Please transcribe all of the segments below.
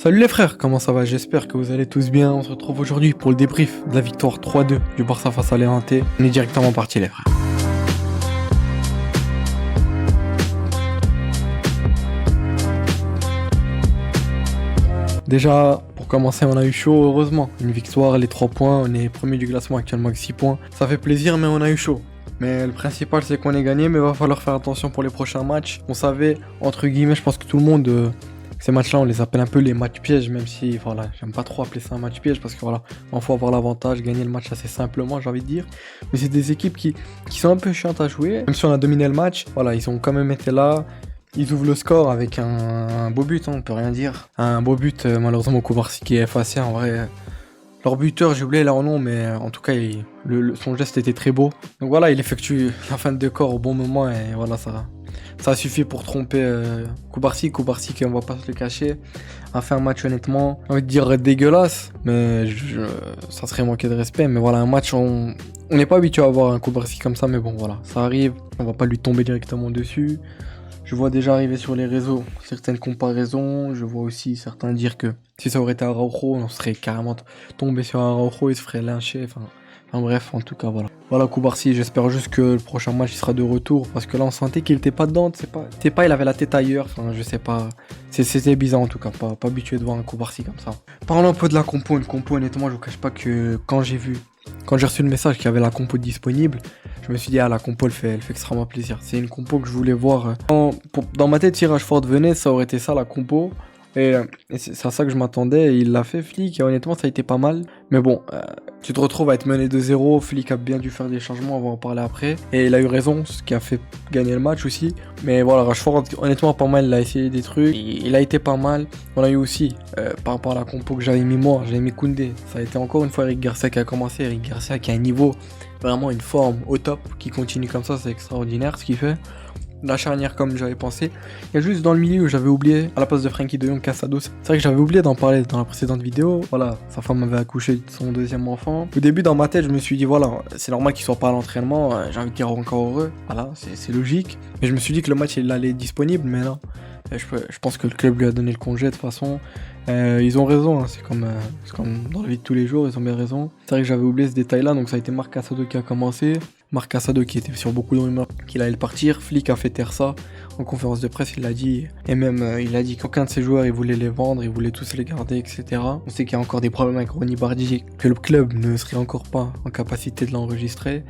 Salut les frères, comment ça va? J'espère que vous allez tous bien. On se retrouve aujourd'hui pour le débrief de la victoire 3-2 du Barça face à Levante. On est directement parti les frères. Déjà, pour commencer, on a eu chaud, heureusement. Une victoire, les 3 points, on est premier du classement actuellement avec 6 points. Ça fait plaisir, mais on a eu chaud. Mais le principal, c'est qu'on est gagné, mais il va falloir faire attention pour les prochains matchs. On savait, entre guillemets, je pense que tout le monde... Ces matchs-là, on les appelle un peu les matchs pièges, même si, voilà, j'aime pas trop appeler ça un match piège parce que, voilà, il faut avoir l'avantage, gagner le match assez simplement, j'ai envie de dire. Mais c'est des équipes qui sont un peu chiantes à jouer. Même si on a dominé le match, voilà, ils ont quand même été là. Ils ouvrent le score avec un beau but, hein, on peut rien dire. Un beau but, malheureusement, Koubarsi qui est effacé, en vrai. Leur buteur, j'ai oublié leur nom, mais en tout cas, son geste était très beau. Donc voilà, il effectue la fin de décor au bon moment et voilà, ça a suffi pour tromper Koubarsi. Koubarsi, qui on va pas se le cacher, a fait un match honnêtement, j'ai envie de dire dégueulasse, mais ça serait manquer de respect. Mais voilà, un match, on n'est pas habitué à avoir un Koubarsi comme ça, mais bon voilà, ça arrive, on va pas lui tomber directement dessus. Je vois déjà arriver sur les réseaux certaines comparaisons. Je vois aussi certains dire que si ça aurait été Araujo, on serait carrément tombé sur Araujo, il se ferait lyncher. Enfin bref, en tout cas, voilà. Voilà, Koubarsi, j'espère juste que le prochain match, il sera de retour. Parce que là, on sentait qu'il était pas dedans. Il avait la tête ailleurs. Enfin, je sais pas. C'était bizarre, en tout cas. Pas habitué de voir un Koubarsi comme ça. Parlons un peu de la compo. Une compo, honnêtement, je vous cache pas que quand j'ai reçu le message qu'il y avait la compo disponible, je me suis dit, la compo, elle fait extrêmement plaisir. C'est une compo que je voulais voir. Dans ma tête, si Rashford venait, ça aurait été ça, la compo. Et c'est à ça que je m'attendais. Et il l'a fait, Flick. Et honnêtement, ça a été pas mal. Mais bon, tu te retrouves à être mené de 0. Flick a bien dû faire des changements. On va en parler après. Et il a eu raison, ce qui a fait gagner le match aussi. Mais voilà, Rashford, honnêtement, pas mal. Il a essayé des trucs. Il a été pas mal. On a eu aussi, par rapport à la compo que j'avais mis moi, j'avais mis Koundé. Ça a été encore une fois Eric Garcia qui a commencé. Eric Garcia qui a un niveau, vraiment une forme au top. Qui continue comme ça, c'est extraordinaire ce qu'il fait. La charnière comme j'avais pensé. Il y a juste dans le milieu où j'avais oublié, à la place de Frenkie de Jong, Casado. C'est vrai que j'avais oublié d'en parler dans la précédente vidéo. Voilà, sa femme avait accouché de son deuxième enfant. Au début, dans ma tête, je me suis dit, voilà, c'est normal qu'il soit pas à l'entraînement. J'ai envie de dire encore heureux. Voilà, c'est logique. Mais je me suis dit que le match, il allait être disponible. Mais non, je pense que le club lui a donné le congé de toute façon. Ils ont raison, hein, c'est comme dans la vie de tous les jours, ils ont bien raison. C'est vrai que j'avais oublié ce détail-là, donc ça a été Marc Casado qui a commencé. Marc Casado qui était sur beaucoup de rumeurs qu'il allait partir. Flick a fait taire ça en conférence de presse, il l'a dit. Et même il a dit qu'aucun de ses joueurs il voulait les vendre, il voulait tous les garder, etc. On sait qu'il y a encore des problèmes avec Ronny Bardi, que le club ne serait encore pas en capacité de l'enregistrer.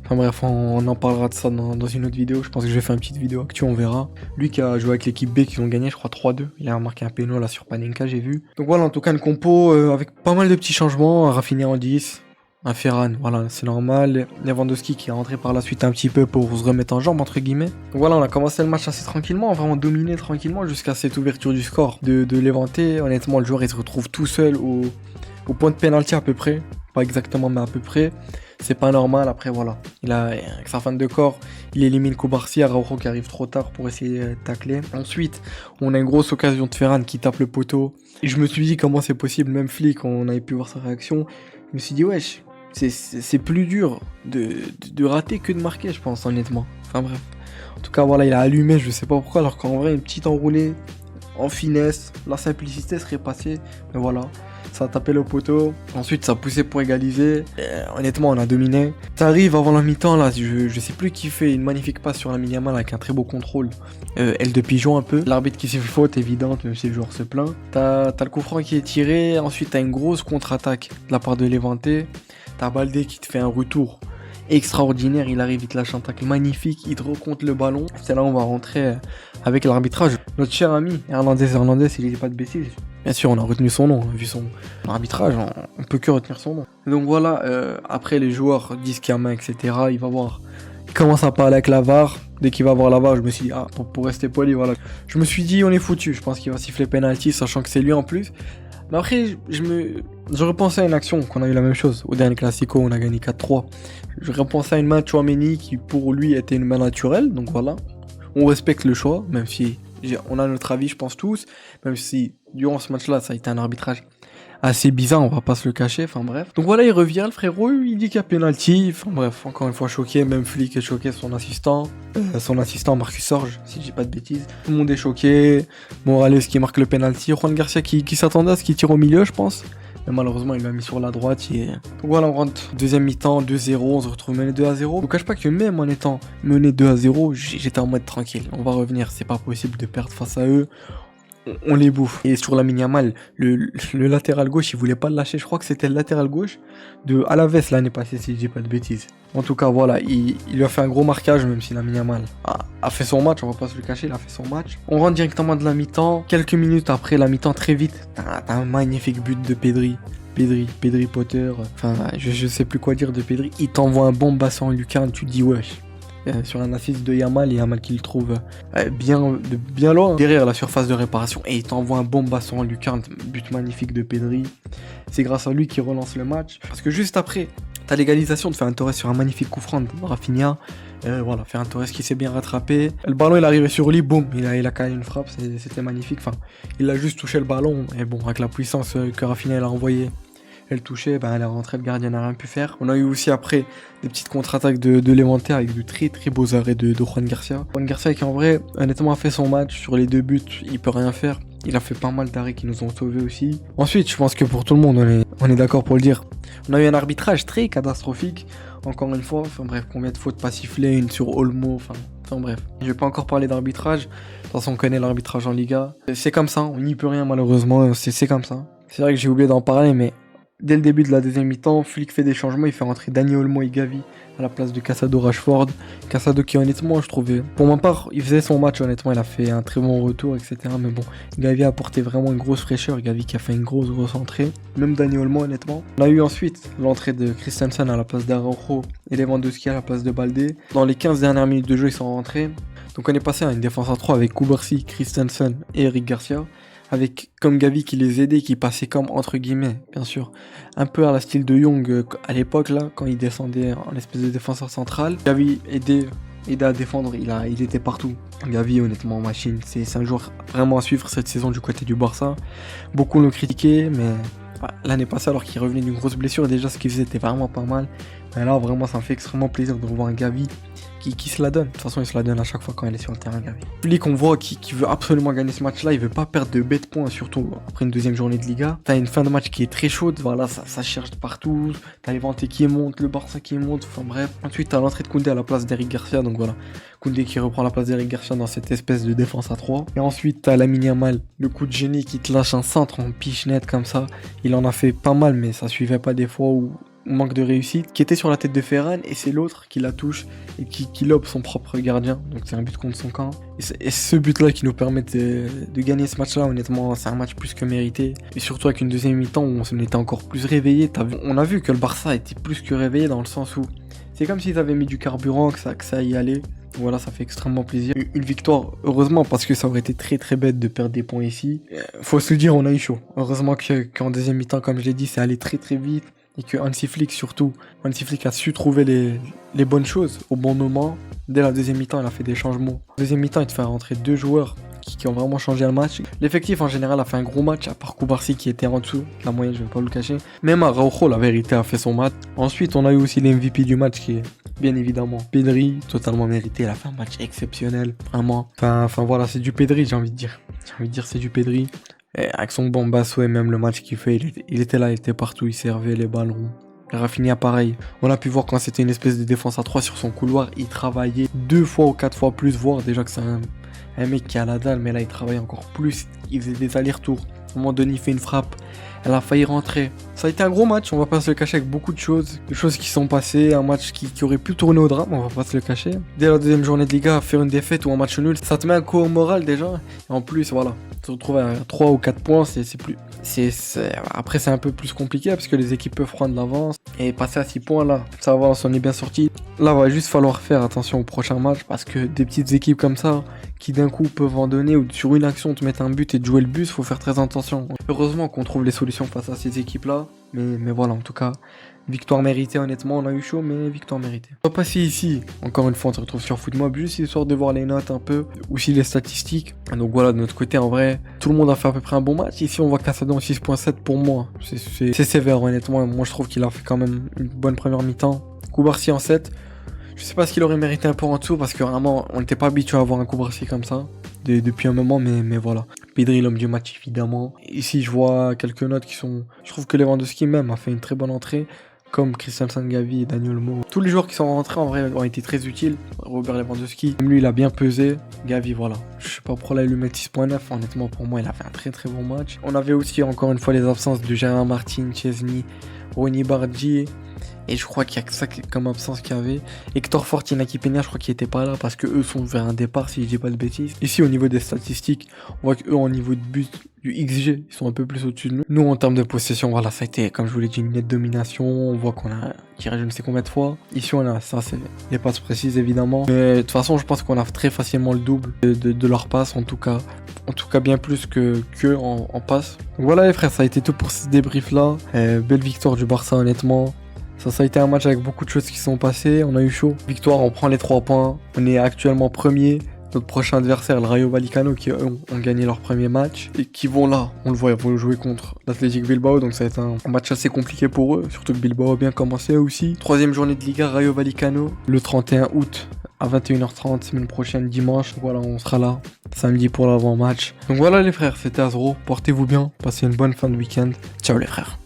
Enfin bref, on en parlera de ça dans une autre vidéo. Je pense que je vais faire une petite vidéo actu, on verra. Lui qui a joué avec l'équipe B, qui ont gagné je crois 3-2. Il a marqué un péno là sur Panenka, j'ai vu. Donc voilà, en tout cas une compo avec pas mal de petits changements. Rafinha en 10. Un Ferran, voilà, c'est normal. Lewandowski qui est rentré par la suite un petit peu pour se remettre en jambe, entre guillemets. Donc voilà, on a commencé le match assez tranquillement, vraiment dominé tranquillement jusqu'à cette ouverture du score de Levante. Honnêtement, le joueur il se retrouve tout seul au point de pénalty à peu près. Pas exactement, mais à peu près. C'est pas normal, après voilà. Avec sa fin de corps, il élimine Koubarsi, Araujo qui arrive trop tard pour essayer de tacler. Ensuite, on a une grosse occasion de Ferran qui tape le poteau. Et je me suis dit comment c'est possible, même Flick, on avait pu voir sa réaction. Je me suis dit, wesh. C'est plus dur de rater que de marquer, je pense, honnêtement. Enfin bref. En tout cas, voilà, il a allumé, je sais pas pourquoi, alors qu'en vrai, une petite enroulée en finesse, la simplicité serait passée. Mais voilà, ça a tapé le poteau. Ensuite, ça a poussé pour égaliser. Honnêtement, on a dominé. Ça arrive avant la mi-temps, là, je sais plus qui fait une magnifique passe sur la Yamal avec un très beau contrôle. Aile de pigeon un peu. L'arbitre qui s'est fait faute, évidente, même si le joueur se plaint. T'as le coup franc qui est tiré. Ensuite, t'as une grosse contre-attaque de la part de Levante. T'as Baldé qui te fait un retour extraordinaire, il arrive, il te lâche un tacle magnifique, il te recompte le ballon. C'est là où on va rentrer avec l'arbitrage. Notre cher ami Hernandez, il n'était pas de bêtises. Bien sûr, on a retenu son nom, vu son arbitrage, on peut que retenir son nom. Donc voilà, après les joueurs disent qu'il y a main, etc. Il va voir, il commence à parler avec la VAR. Dès qu'il va voir la VAR, je me suis dit, pour rester poli, voilà. Je me suis dit, on est foutu, je pense qu'il va siffler penalty, sachant que c'est lui en plus. Mais après, je repensais à une action qu'on a eu la même chose. Au dernier Classico, on a gagné 4-3. Je repensais à une main de Tchouaméni qui, pour lui, était une main naturelle. Donc voilà. On respecte le choix, même si on a notre avis, je pense tous. Même si, durant ce match-là, ça a été un arbitrage assez bizarre, on va pas se le cacher, enfin bref. Donc voilà, il revient, le frérot, il dit qu'il y a penalty, enfin bref, encore une fois choqué, même Flick est choqué, son assistant Marcus Sorge, si je dis pas de bêtises. Tout le monde est choqué, Morales qui marque le penalty, Juan Garcia qui s'attendait à ce qu'il tire au milieu, je pense. Mais malheureusement, il l'a mis sur la droite. Donc voilà, on rentre deuxième mi-temps, 2-0, on se retrouve mené 2-0. Je vous cache pas que même en étant mené 2-0, j'étais en mode tranquille. On va revenir, c'est pas possible de perdre face à eux. On les bouffe. Et sur Lamine Yamal, le latéral gauche, il voulait pas le lâcher. Je crois que c'était le latéral gauche de Alaves l'année passée, si je dis pas de bêtises. En tout cas, voilà, il lui a fait un gros marquage, même si Lamine Yamal a fait son match, on va pas se le cacher, il a fait son match. On rentre directement de la mi-temps. Quelques minutes après la mi-temps, très vite, t'as un magnifique but de Pedri Potter. Enfin, je sais plus quoi dire de Pedri. Il t'envoie un bon bassin en lucarne, tu te dis wesh. Sur un assist de Yamal, et Yamal qui le trouve bien loin, derrière la surface de réparation, et il t'envoie un bon bassin en lucarne, but magnifique de Pedri. C'est grâce à lui qu'il relance le match, parce que juste après, t'as l'égalisation de Ferran Torres sur un magnifique coup franc de Rafinha. Voilà, Ferran Torres qui s'est bien rattrapé. Le ballon il est arrivé sur lui, boum, il a calé une frappe, c'était magnifique. Enfin, il a juste touché le ballon, et bon, avec la puissance que Rafinha il a envoyée, elle touchait, elle est rentrée, le gardien n'a rien pu faire. On a eu aussi après des petites contre-attaques de Levante avec de très très beaux arrêts de Juan Garcia. Juan Garcia qui en vrai, honnêtement, a fait son match sur les 2 buts, il peut rien faire. Il a fait pas mal d'arrêts qui nous ont sauvés aussi. Ensuite, je pense que pour tout le monde, on est d'accord pour le dire. On a eu un arbitrage très catastrophique. Encore une fois, enfin bref, combien de fautes pas sifflées, une sur Olmo, enfin bref. Je vais pas encore parler d'arbitrage. De toute façon, on connaît l'arbitrage en Liga. C'est comme ça, on n'y peut rien malheureusement, c'est comme ça. C'est vrai que j'ai oublié d'en parler, mais dès le début de la deuxième mi-temps, Flick fait des changements, il fait rentrer Dani Olmo et Gavi à la place de Casado Rashford. Casado qui honnêtement, je trouvais, pour ma part, il faisait son match honnêtement, il a fait un très bon retour, etc. Mais bon, Gavi a apporté vraiment une grosse fraîcheur, Gavi qui a fait une grosse entrée, même Dani Olmo honnêtement. On a eu ensuite l'entrée de Christensen à la place d'Araujo et Lewandowski à la place de Baldé. Dans les 15 dernières minutes de jeu, ils sont rentrés. Donc on est passé à une défense à 3 avec Kubarsi, Christensen et Eric Garcia, avec comme Gavi qui les aidait, qui passait comme entre guillemets, bien sûr, un peu à la style de Young à l'époque là, quand il descendait en espèce de défenseur central. Gavi aidait à défendre, il était partout. Gavi honnêtement machine, c'est un joueur vraiment à suivre cette saison du côté du Barça. Beaucoup l'ont critiqué, mais l'année passée alors qu'il revenait d'une grosse blessure, déjà ce qu'il faisait était vraiment pas mal. Mais là vraiment ça me fait extrêmement plaisir de revoir un Gavi qui se la donne. De toute façon, il se la donne à chaque fois quand il est sur le terrain, Gavi. Lui qu'on voit qui veut absolument gagner ce match-là, il veut pas perdre de bêtes points, surtout après une deuxième journée de Liga. T'as une fin de match qui est très chaude, voilà, ça cherche de partout. T'as les Levante qui montent, le Barça qui monte, enfin bref. Ensuite, t'as l'entrée de Koundé à la place d'Eric Garcia, donc voilà. Koundé qui reprend la place d'Eric Garcia dans cette espèce de défense à 3. Et ensuite, t'as Lamine Yamal, le coup de génie qui te lâche un centre en pichenette comme ça. Il en a fait pas mal, mais ça suivait pas des fois où manque de réussite, qui était sur la tête de Ferran, et c'est l'autre qui la touche et qui lobe son propre gardien, donc c'est un but contre son camp. Et ce but là qui nous permet de gagner ce match là, honnêtement c'est un match plus que mérité, et surtout avec une deuxième mi-temps où on était encore plus réveillé. On a vu que le Barça était plus que réveillé, dans le sens où c'est comme s'ils avaient mis du carburant, que ça y allait. Voilà, ça fait extrêmement plaisir. Une victoire, heureusement, parce que ça aurait été très très bête de perdre des points ici. Faut se le dire, on a eu chaud. Heureusement qu'en deuxième mi-temps, comme je l'ai dit, c'est allé très très vite. Et que Hansi Flick surtout, Hansi Flick a su trouver les bonnes choses au bon moment. Dès la deuxième mi-temps, il a fait des changements. Deuxième mi-temps, il te fait rentrer 2 joueurs qui ont vraiment changé le match. L'effectif en général a fait un gros match, à part Kubarsi qui était en dessous de la moyenne, je vais pas vous le cacher. Même Araujo, la vérité, a fait son match. Ensuite, on a eu aussi l'MVP du match qui est bien évidemment Pedri, totalement mérité. Il a fait un match exceptionnel, vraiment. Enfin voilà, c'est du Pedri, j'ai envie de dire. C'est du Pedri. Et avec son bon basso et même le match qu'il fait, il était là, il était partout, il servait les ballons. Rafinha pareil, on a pu voir quand c'était une espèce de défense à 3 sur son couloir, il travaillait 2 fois ou 4 fois plus, voire déjà que c'est un mec qui a la dalle, mais là il travaille encore plus, il faisait des allers-retours. À un moment donné, il fait une frappe, elle a failli rentrer. Ça a été un gros match, on va pas se le cacher, avec beaucoup de choses. Des choses qui sont passées, un match qui aurait pu tourner au drame, on va pas se le cacher. Dès la deuxième journée de Liga, faire une défaite ou un match nul, ça te met un coup au moral déjà. Et en plus, voilà, se retrouver à 3 ou 4 points, après c'est un peu plus compliqué parce que les équipes peuvent prendre l'avance. Et passer à 6 points là, ça va, on s'en est bien sorti. Là, va juste falloir faire attention au prochain match parce que des petites équipes comme ça, qui d'un coup peuvent en donner ou sur une action te mettre un but et de jouer le but, faut faire très attention. Heureusement qu'on trouve les solutions face à ces équipes-là, mais voilà, en tout cas, victoire méritée, honnêtement, on a eu chaud, mais victoire méritée. On va passer ici, encore une fois, on se retrouve sur FootMob, juste histoire de voir les notes un peu, aussi les statistiques. Donc voilà, de notre côté, en vrai, tout le monde a fait à peu près un bon match. Ici, on voit Casadon 6.7 pour moi, c'est sévère, honnêtement. Moi, je trouve qu'il a fait quand même une bonne première mi-temps. Koubarsi en 7. Je sais pas ce qu'il aurait mérité un peu en dessous parce que vraiment on n'était pas habitué à avoir un Koubarsi comme ça depuis un moment, mais voilà. Pedri, l'homme du match évidemment. Ici je vois quelques notes qui sont... Je trouve que Lewandowski même a fait une très bonne entrée, comme Christensen, Gavi et Daniel Olmo. Tous les joueurs qui sont rentrés en vrai ont été très utiles. Robert Lewandowski, même lui il a bien pesé. Gavi voilà. Je sais pas pourquoi là il lui met 6.9, honnêtement pour moi il a fait un très très bon match. On avait aussi encore une fois les absences de Gérard Martin, Chesney, Ronny Bardi. Et je crois qu'il y a que ça comme absence qu'il y avait. Hector Fort, Inaki Peña, je crois qu'ils étaient pas là parce que eux sont vers un départ si je dis pas de bêtises. Ici au niveau des statistiques, on voit qu'eux au niveau de but du XG, ils sont un peu plus au-dessus de nous. Nous en termes de possession, voilà, ça a été, comme je vous l'ai dit, une nette domination. On voit qu'on a tiré je ne sais combien de fois. Ici on a ça, c'est les passes précises évidemment. Mais de toute façon, je pense qu'on a très facilement le double de leurs passes, en tout cas bien plus que en passe. Donc voilà les frères, ça a été tout pour ce débrief là. Belle victoire du Barça honnêtement. Ça a été un match avec beaucoup de choses qui sont passées, on a eu chaud. Victoire, on prend les 3 points, on est actuellement premier. Notre prochain adversaire, le Rayo Vallecano, qui eux ont gagné leur premier match et qui vont là, on le voit, ils vont jouer contre l'Athletic Bilbao, donc ça va être un match assez compliqué pour eux, surtout que Bilbao a bien commencé aussi. Troisième journée de Liga, Rayo Vallecano, le 31 août à 21h30, semaine prochaine, dimanche. Voilà, on sera là samedi pour l'avant-match. Donc voilà les frères, c'était Azro, portez-vous bien, passez une bonne fin de week-end. Ciao les frères.